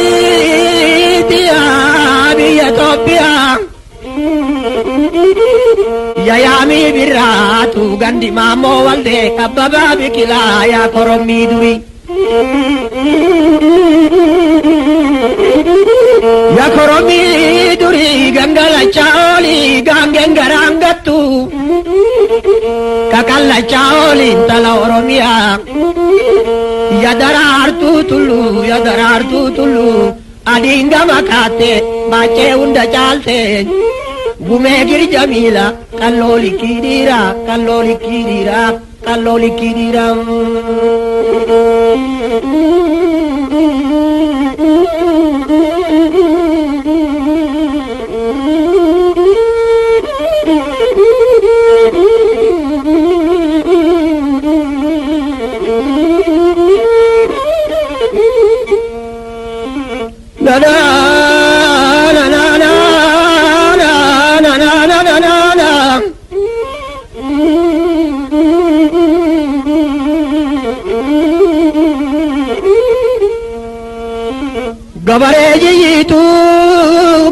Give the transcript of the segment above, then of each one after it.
Sikirkiriiti biyya Itoophiyaa yaayamii birraatu gandi maamoo waldee kabbabaa biqilaa yaa korommii durii. Ya korommii durii gangalachaa oolii gaangeen garaangattu kakallachaa oolii intala Oromiyaa. Ya daraartuu tulluu adiin gama kaate baachee hunda caalte gumee girja miila qalloo likkii dhiiraa.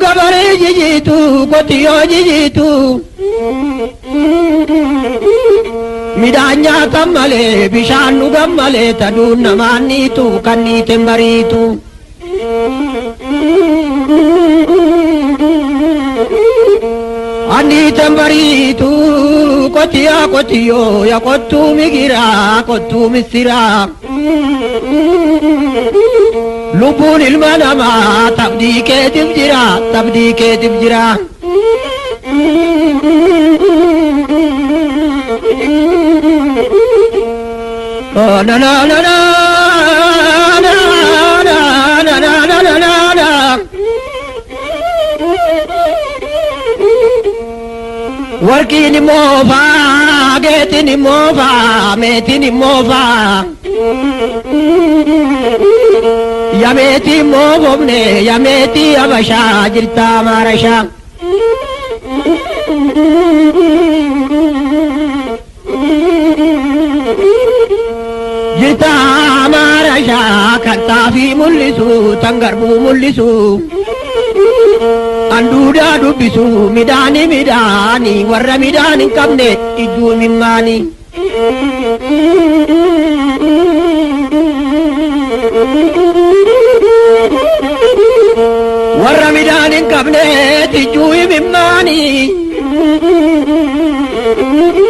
Gabaree jijiitu qotiyyoo jijiitu midhaan nyaatan malee bishaan dhugan malee taduun namaan niitu kan niiteen bariitu. Anniiteen bariitu qotiyyoo ya qottuu migiraa qottuu missiraa. Lubbuun ilma namaa tabdii keetiif jira. Oh na na na na na na na na na na na. Warqiin moofaa geetiin moofaa meetiin moofaa. Yameeti moofomne yameeti abashaa jirta maarashaa. Jirta maarashaa kan xaafii mul'isu tan garbuu mul'isu. Anduudaa dubbisu midhaanii warra midhaan hin qabne idduu mimmaanii. Warra midhaan hin qabne idduu mimmaanii.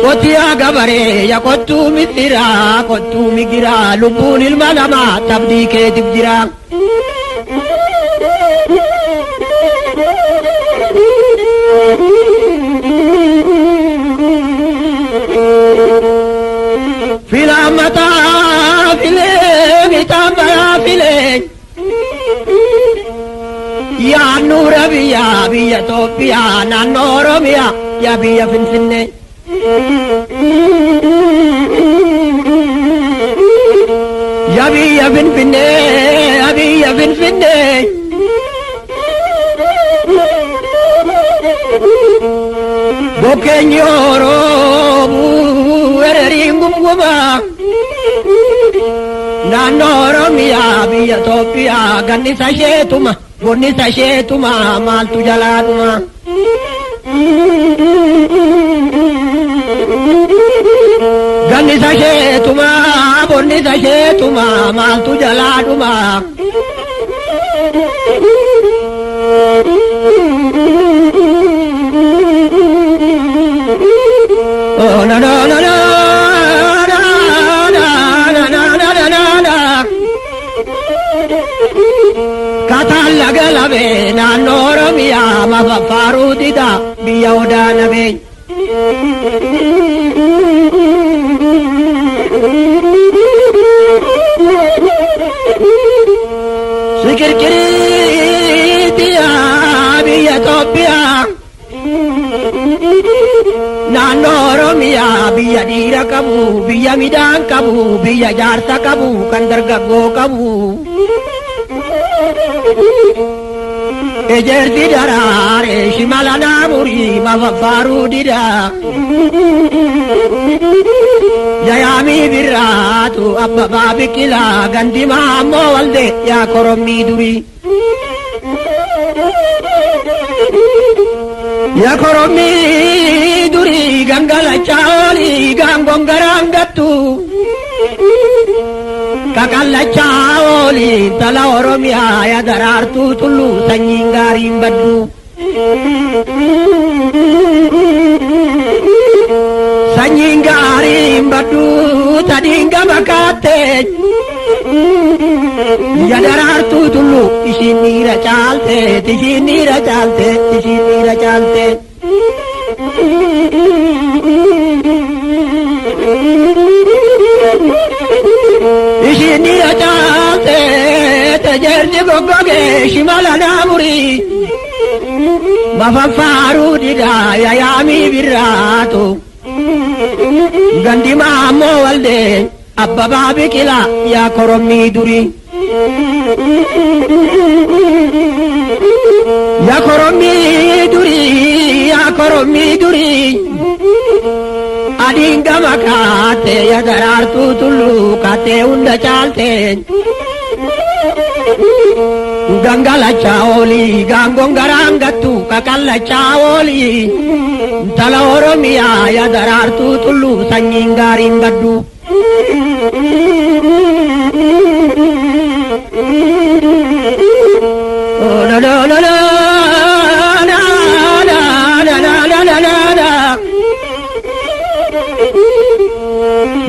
Qotiyaa gabaree ya qottuu missiraa qottuu migiraa lubbuun ilma namaa tabdii keetiif jira. Filaan mataa filee mitaan baraa filee yaannuura biyya Itoophiyaa naannoo Oromiyaa yaa biyya Finfinnee. Ya biyya Finfinnee. Bokkeenyi Oromoo weerariin gumgumaa naannoo Oromiyaa biyya Itoophiyaa gannisa isheetuma maaltu jalaadhuma. Gannisa isheetuma maaltu jalaadhuma. Oh na na na na na na na na na na na. Kataan laga labee naannoo Oromiyaa mafafaaruu dida biyya odaa nabee. Sikirkiriiti biyya Itoophiyaa naannoo Oromiyaa biyya dhiira qabu biyya midhaan qabu biyya jaarsa qabu kan dargaggoo qabu. ejerti daraare shimala naamuri mafaffaaruu dida yayaamii birraatu abbabaa biqilaa gandimaa ammoo walde yaa korommii durii yaa korommii durii gangalachaa oolii gaangongaraan gattu kakallachaa oolii tala oromiyaa ya daraartuu tulluu sanyiin gaariin baddu sanyiin gaariin baddu tadiin gama kaatte ya daraartuu tulluu ishiin dhiira caalte ishiin dhiira caalte ishiin dhiira caalte ishiin dhiira caalte tejerti goggoge shimala naamurii mafaffaaruu dida yayaamii birraatu gandimaa ammoo walde abbabaa biqilaa yaa korommii durii yaa korommii durii yaa korommii durii adiin gama kaate ya daraartuu tulluu kaatee hunda caalte gangalachaa oolii gaangongaraan gattu kakallachaa oolii tala oromiyaa ya daraartuu tulluu sanyiin gaariin baddu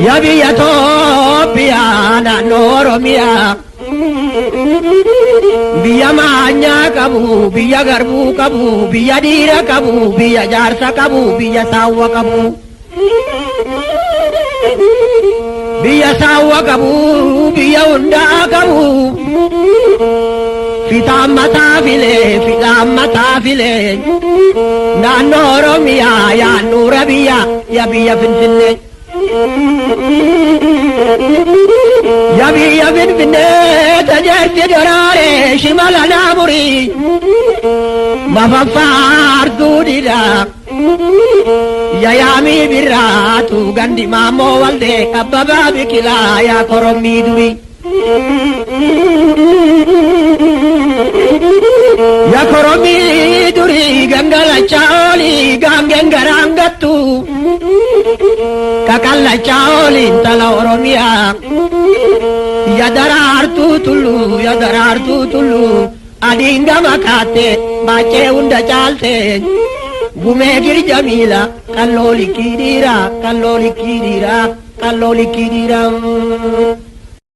ya biyya Itoophiyaa naannoo Oromiyaa biyya maanyaa qabu biyya garbuu qabu biyya dhiira qabu biyya jaarsa qabu biyya saawwa qabu biyya saawwa qabu biyya hundaa qabu fitaan mataa filee naannoo Oromiyaa yaannuura biyya ya biyya Finfinnee ya biyya Finfinnee tejerti daraare shimala naamurii mafaffaartuu dida yayaamii birraatu gandimaa ammoo walde abbabaa biqilaa yaa korommii durii yaa korommii durii gangalachaa oolii gaangengaraan gattu kakallachaa ooliin tala oromiyaa ya daraartuu tulluu adiin gama kaatte baachee hunda caalte gumee girja miila kalloo likkii dhiiraa